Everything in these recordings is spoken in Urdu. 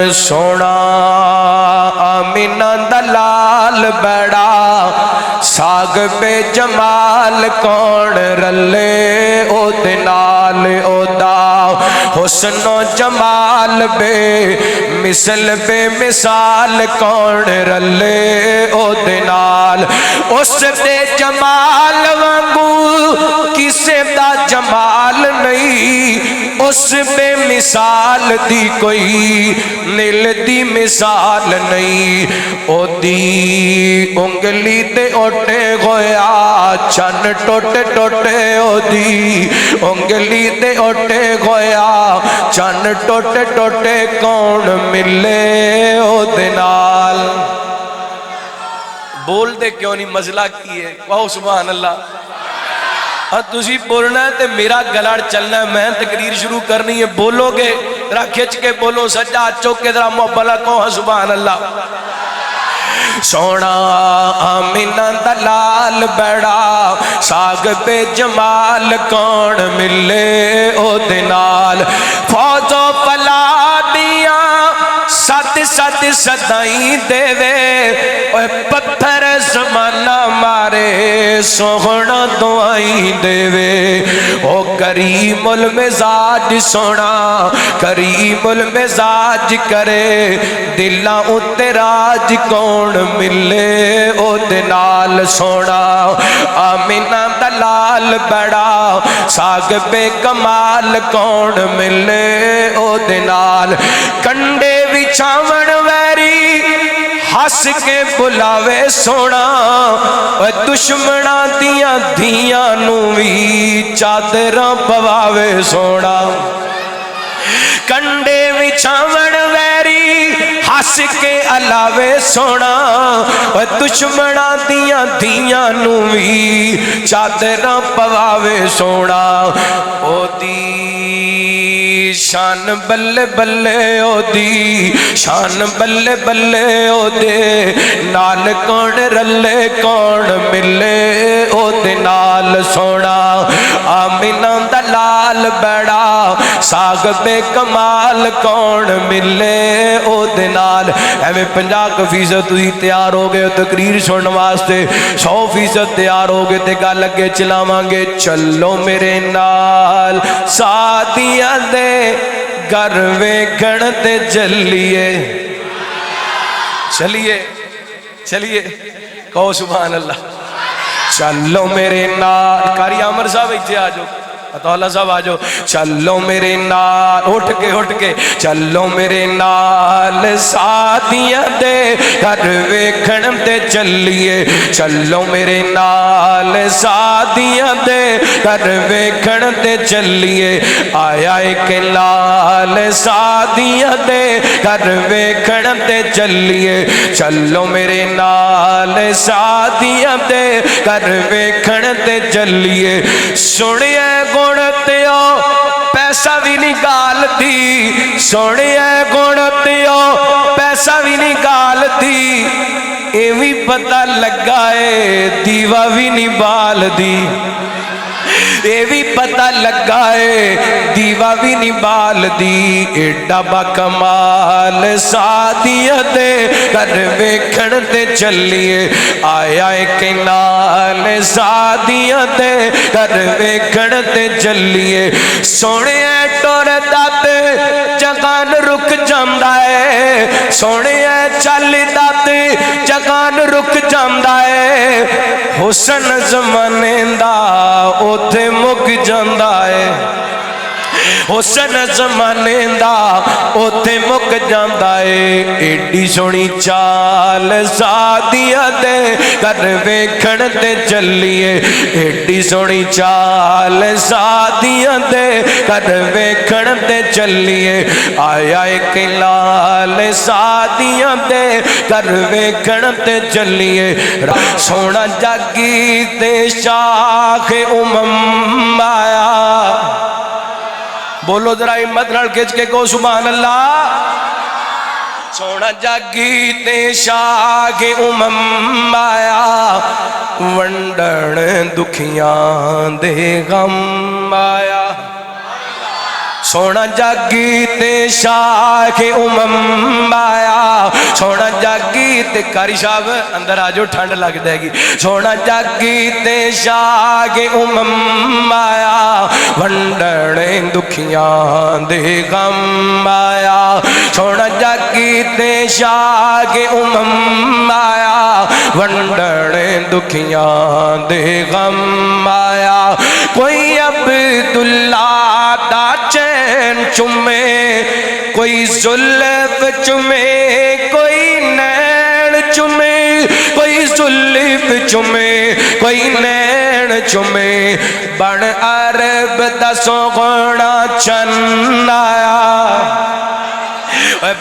سونا آمینہ دلال بڑا ساگ بے جمال کون رلے او دنال او دا حسن و جمال بے مثل بے مثال کون رلے او دنال اس دے جمال وانگو کسے دا جمال نہیں اس بے مثال دی کوئی نیل دی مثال نہیں او دی انگلی تے اوٹے گویا چن ٹوٹے ٹوٹے او دی انگلی تے اوٹے گویا چن ٹوٹے ٹوٹے کون ملے او دنال بول دے کیوں نہیں مزلہ کیے واہ سبحان اللہ تُسی بولنا ہے تے میرا گلڑ چلنا ہے میں تقریر شروع کرنی ہے بولو گے ذرا کھچ کے بولو سجا چوکے ذرا محبلہ کہو سبحان اللہ سونا آمینہ دلال بڑا ساگ بے جمال کون ملے او دنال فوج و پلا دیا ست ست صدائی دے وے پتھر زمانہ مارے سوہنا دعائی دے وے او کریم المزاج سونا کریم المزاج کرے دلہ اتراج کون ملے او دنال سونا آمینہ دلال بڑا ساگ بے کمال کون ملے او دنال کنڈے وچھاون ویری ہس کے بلاوے سونا دشمنا دیاں دھیاں نوی چادراں پواوے سونا کنڈے وچھاون ویری ہس کے علاوے سونا دشمنا دیاں دھیاں نوی چادراں پواوے سونا او دی شان بلے بلے او دی شان بلے بلے او دے نال کون رلے کون ملے او دے نال سونا آمینہ دلال بڑا ساگ بے کمال کون ملے او دے نال ایویں 50% تھی تیار ہو گئے تقریر سنن واسطے 100% تیار ہو گئے تے گل اگے چلاواں گے چلو میرے نال ساتھیاں دے گر ویکھن تے چلیے چلیے چلیے کہو سبحان اللہ چلو میرے نال کاری عامر صاحب ایتھے آ جاؤ اللہ صاحب آجو چلو میرے نال اٹھ کے چلو میرے نال ساتھیاں دے گھر ویکھن تے چلیے چلو میرے نال ساتھیاں دے گھر ویکھن تے چلیے آیا ایک لال ساتھیاں دے گھر ویکھن تے چلیے چلو میرے نال ساتھیاں دے گھر ویکھن تے چلیے سنیے گونتیو پیسہ بھی نکال دی سونے گونتیو پیسہ بھی نکال دی ایوی پتہ لگائے دیوہ بھی نبال دی ایوی پتہ لگائے دیوہ بھی نبال دی ایڈا با کمال ساتھیاں دے گھر ویکھن تے چلیے آیا ایک نال ساتھیاں دے گھر ویکھن تے چلیے سونے ٹور داتے جگان رک جاندہ ہے سونے چل داتے جگان رک جاندہ ہے حسن زمانے دا اوتھے مک جاندہ ہے حسن زمانے دا اوتھے مک جاندہ ہے ایڈی سونی چال ساتھیاں دے گھر ویکھن تے چلیے ایڈی سونی چال ساتھیاں دے گھر ویکھن تے چلیے آیا ایک لال ساتھیاں دے گھر ویکھن تے چلیے سونا جاگی تے شاخ امم آیا بولو ذرا ہمت نال کھچ کے کہو سبحان اللہ سونا جاگی تے شاگ امم آیا ونڈن دکھیاں دے غم آیا سونا جاگی تے شاہ امم آیا سونا جاگی تے کاری شاہ اندر آجو ٹھنڈ لگ دے گی سونا جاگی تے شاہ امم آیا ونڈڑیں دکھیاں دے غم آیا سونا جاگی تے شاہ امم آیا ونڈڑیں دکھیاں دے غم آیا کوئی عبداللہ دا چین چمے کوئی زلف چمے کوئی نین چمے کوئی زلف چمے کوئی نین چمے بن عرب دا سوغنا چن آیا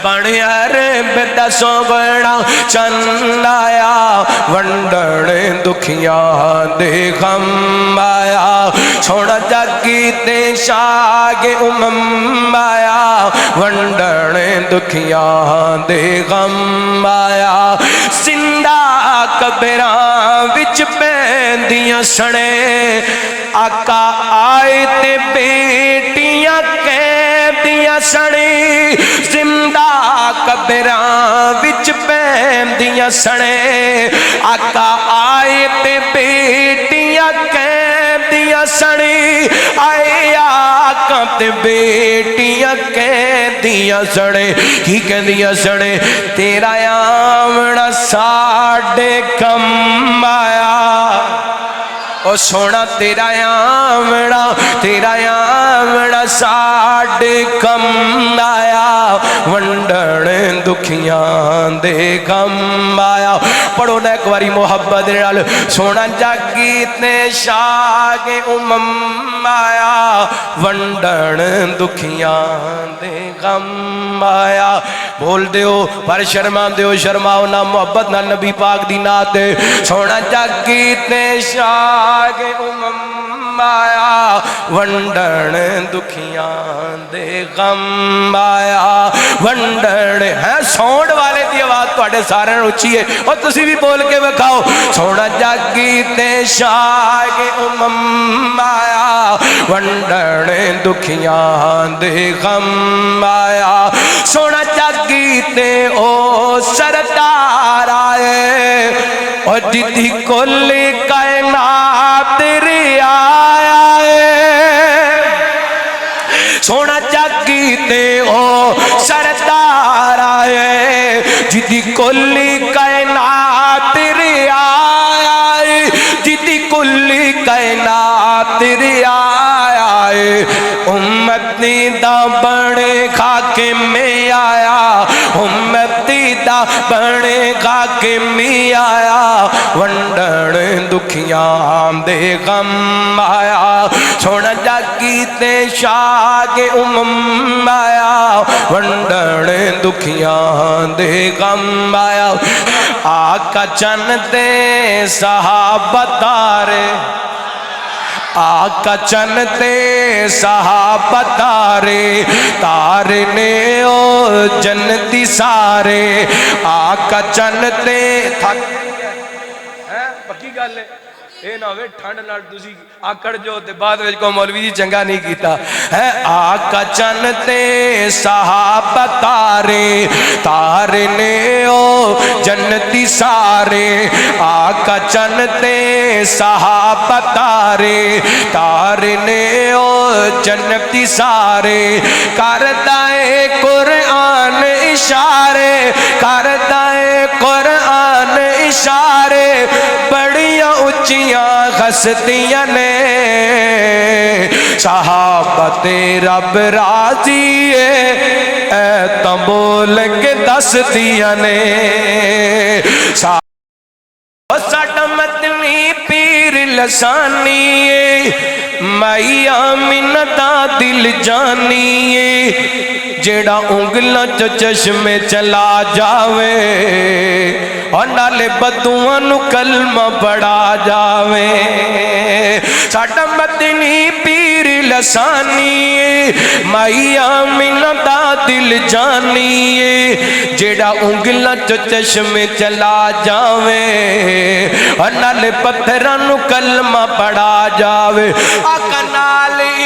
بن عرب دا سوغنا چن آیا ونڈڑیں دکھیاں دے غم آیا سونا جاگی تے شاہ امم آیا ونڈڑیں دکھیاں دے غم آیا زندہ قبراں وچ پیندیاں سنے آقا آئے تے بیٹیاں قیدیاں سنے زندہ قبراں وچ پیندیاں سنے آقا آئے تے بیٹیاں قیدیاں سنے آئے آقا تے بیٹیاں قیدیاں سنے کی قیدیاں سنے تیرا آمنا ساڑھے کم آیا او سونا تیرا آمنا ساڑھے کم آیا ونڈڑیں دکھیاں دے غم آیا پڑھو نا ایک واری محبت رال سونا جاگی تے شاہ امم آیا ونڈڑیں دکھیاں دے غم آیا بول دیو پر شرمان دیو شرماؤ نا محبت نا نبی پاک دی نات دے سونا جاگی تے شاہ امم آیا ونڈڑیں دکھیاں دے غم آیا ونڈڑیں ہیں سونڈ والے دی آواز تو اٹھے سارے اچھی ہے اور تسی بھی بول کے بکھاؤ سونا جاگی تے شاہ امم آیا ونڈڑیں دکھیاں دے غم آیا سونا جاگی تے او سردار آئے اور جدی کل کائنات تیری آیا ہے سونا جاگی تے او سردار آئے جدی کلی کائنات تیری آیا ہے جدی کلی کائنات تیری آیا ہے امتی دا بڑے خاکے میں آیا امتی دا بڑے خاکے میں آیا ونڈڑیں دکھیاں دے غم آیا سونا جاگی تے شاہ امم آیا ونڈڑیں دکھیاں دے غم آیا آقا چن تے صحابہ تارے آقا چن تے صحابہ تارے تارے نے او جنتی سارے آقا چن تے تھک پکی گل ہے اے نہ ہوئے ٹھنڈ نال تسی آکڑ جو تے بعد وچ کو مولوی جی چنگا نہیں کیتا ہے آقا چن تے صحابہ تارے تارے نے او جنتی سارے آقا چن تے صحابہ تارے تارے نے او جنتی سارے کردہ قرآن اشارے کردہ قرآن اشارے بڑیاں اچیاں ہستیاں نے صحابت رب راضی ہے اے تبول کے دستیاں نے ساڑھا مدنی پیر لسانی مائی آمینتا دل جانی جیڑا انگلہ چو چشمے چلا جاوے اور نالے بدوانو کلمہ پڑا جاوے ساڑھا مدنی پیر لسانی مائی آمینتا دل جانی جیڑا انگلہ چو چشمے چلا جاوے اور نالے پتھرانو کلمہ پڑا جاوے آقا نال